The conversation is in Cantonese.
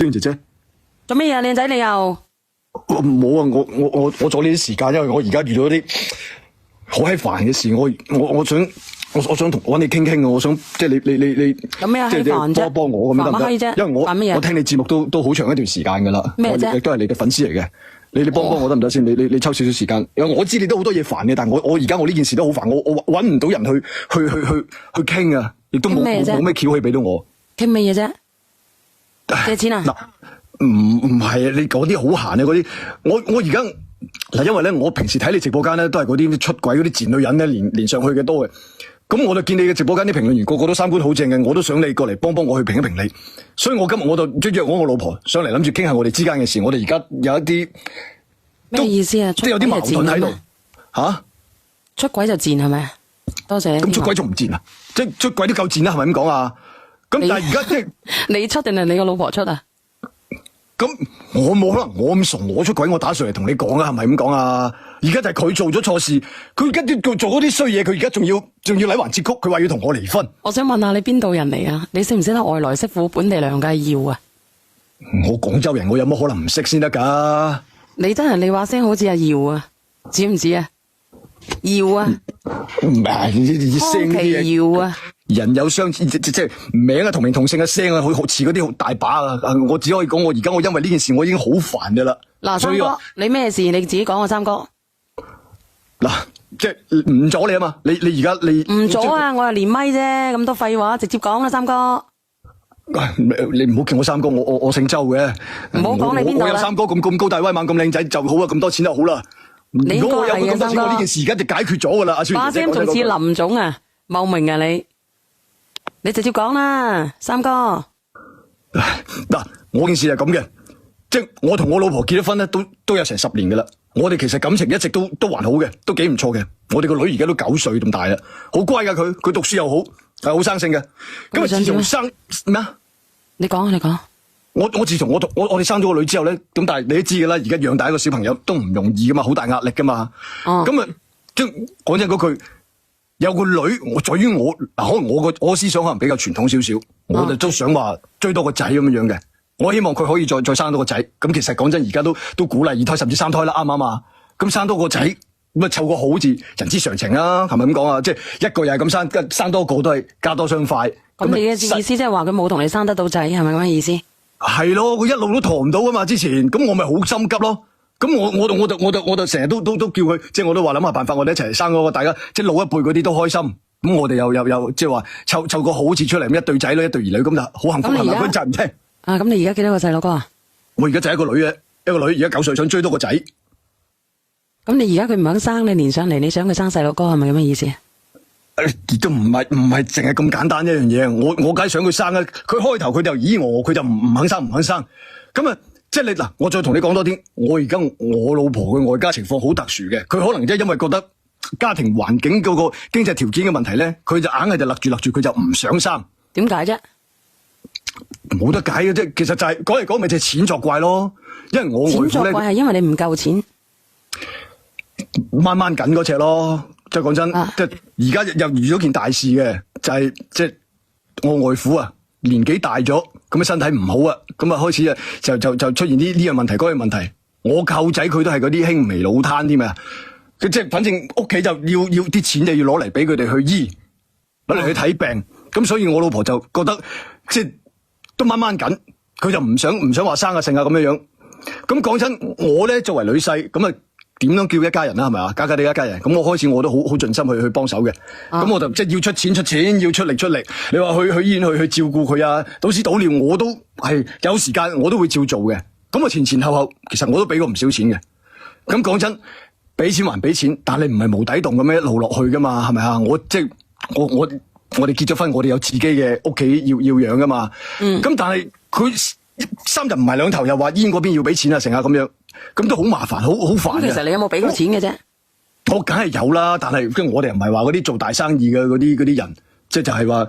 娟姐姐，做咩嘢？靚仔你又冇啊！我阻呢啲時間，因為我而家遇到啲好閪煩嘅事，我想同你傾傾啊！我想即係你有咩閪煩啫？幫我咁樣得唔得？因為我聽你節目都好長一段時間噶啦，咩啫？亦都係你嘅粉絲嚟嘅。你幫我得唔得先？你抽少少時間。我知你都好多嘢煩嘅，但係我而家我呢件事都好煩，我搵唔到人去傾啊，亦都冇咩橋可以俾到我。傾咩嘢啫？借錢啊？嗱，唔係啊！你嗰啲好閒啊，嗰啲我而家嗱，因為咧我平時睇你直播間咧都係嗰啲出軌嗰啲賤女人咧連上去嘅多嘅。咁我就見你嘅直播間啲評論員個個都三觀好正嘅，我都想你過嚟幫我去評一評你。所以我今日我就即約我老婆上嚟，諗住傾下我哋之間嘅事。我哋而家有一啲咩意思啊？都有啲矛盾喺度吓。出軌就賤係咪？多謝。咁出軌仲唔賤啊？即係出軌都夠賤啦，係咪咁講啊？咁但係而家即係你出定係你個老婆出啊？咁我冇可能我咁傻，我出軌我打上嚟同你講啊，係咪咁講啊？而家就係佢做咗錯事，佢而家做嗰啲衰嘢，佢而家仲要禮還節曲，佢話要同我離婚。我想問下你邊度人嚟啊？你識唔識得外來媳婦本地娘嘅要啊？我廣州人，我有乜可能唔識先得噶？你真係你話聲好似阿耀啊，似唔似啊？耀啊，唔係聲奇耀啊，人有相即係名啊，同名同姓嘅聲啊，好似嗰啲好大把啊！我只可以講，我而家因為呢件事，我已經好煩噶啦。嗱，三哥，你咩事？你自己講啊，三哥。嗱，即係唔阻你啊嘛！你而家唔阻啊！我係連咪啫，咁多廢話，直接講啦，三哥。你唔好叫我三哥，我姓周嘅。唔好講你邊度啦。我有三哥咁高大威猛咁靚仔就好啊，咁多錢就好啦。如果我有咁多錢，我呢件事而家就解決咗噶啦。阿孫，把聲仲似林總啊，茂名啊你直接講啦，三哥。嗱，我件事係咁嘅，即係我同我老婆結咗婚咧，都有成10年噶啦。我哋其實感情一直都還好嘅，都幾唔錯嘅。我哋個女而家都9歲咁大啦，好乖噶佢讀書又好，係好生性嘅。咁啊，自從生咩啊？你講。我自從我哋生咗個女之後咧，咁但係你都知噶啦，而家養大一個小朋友都唔容易噶嘛，好大壓力噶嘛。咁啊，即係講真嗰句，有個女，在於我可能我思想可能比較傳統少少，我就都想話追多個仔咁樣嘅。我希望佢可以再生多個仔，咁其實講真，而家都鼓勵2胎甚至3胎啦，啱唔啱啊？咁生多個仔，咁啊湊個好字，人之常情啊，係咪咁講啊？即係一個又係咁生多個都係加多雙快。咁你嘅意思即係話佢冇同你生得到仔，係咪咁嘅意思？係咯，佢一路都陀唔到噶嘛，之前咁我咪好心急咯。咁我就成日都叫佢，即係我都話諗下辦法，我哋一齊生嗰個大家即係老一輩嗰啲都開心。咁我哋又即係話湊個好字出嚟，咁一對仔女一對兒女，咁就好幸福係咪？佢就唔聽。咁你而家幾多個細佬哥啊？我而家就係一個女嘅，一個女而家9歲，想追多個仔。咁你而家佢唔肯生，你連上嚟，你想佢生細佬哥係咪咁嘅意思啊？亦都唔係淨係咁簡單一樣嘢。我梗係想佢生啊！佢開頭佢就佢就唔肯生。咁啊，即係你嗱，我再同你講多啲。我而家我老婆嘅外家情況好特殊嘅，佢可能即係因為覺得家庭環境嗰個經濟條件嘅問題咧，佢就硬係就勒住，佢就唔想生。點解啫？冇得解嘅啫，其實就係講嚟講咪就係錢作怪咯。因為我外父咧，錢作怪係因為你唔夠錢，掹緊嗰隻咯。即係講真，即係而家又遇咗件大事嘅，就係即係我外父啊，年紀大咗，咁啊身體唔好啊，咁啊開始啊就出現呢樣問題嗰樣問題。我舅仔佢都係嗰啲輕微腦癱添啊，佢即係反正屋企就要啲錢就要攞嚟俾佢哋去醫，攞嚟去睇病。咁所以我老婆就覺得即係都掹緊，佢就唔想話生啊剩啊咁樣樣。咁講真，我咧作為女婿咁啊。點樣叫一家人啦？係咪啊？家哋一家人，咁我開始我都好盡心去幫手嘅。咁我就即係要出錢，要出力。你話去醫院去照顧佢啊，倒屎倒尿我都係有時間，我都會照做嘅。咁啊前後，其實我都俾過唔少錢嘅。咁講真，俾錢還俾錢，但係你唔係無底洞咁樣一路落去噶嘛？係咪啊？我哋結咗婚，我哋有自己嘅屋企要養噶嘛。咁但係佢3日唔埋兩頭，又話醫院嗰邊要俾錢啊，成啊咁樣。咁都好麻煩，好煩。其實你有冇俾過錢嘅啫？我梗係有啦，但係我哋唔係話嗰啲做大生意嘅嗰啲人，即係就係話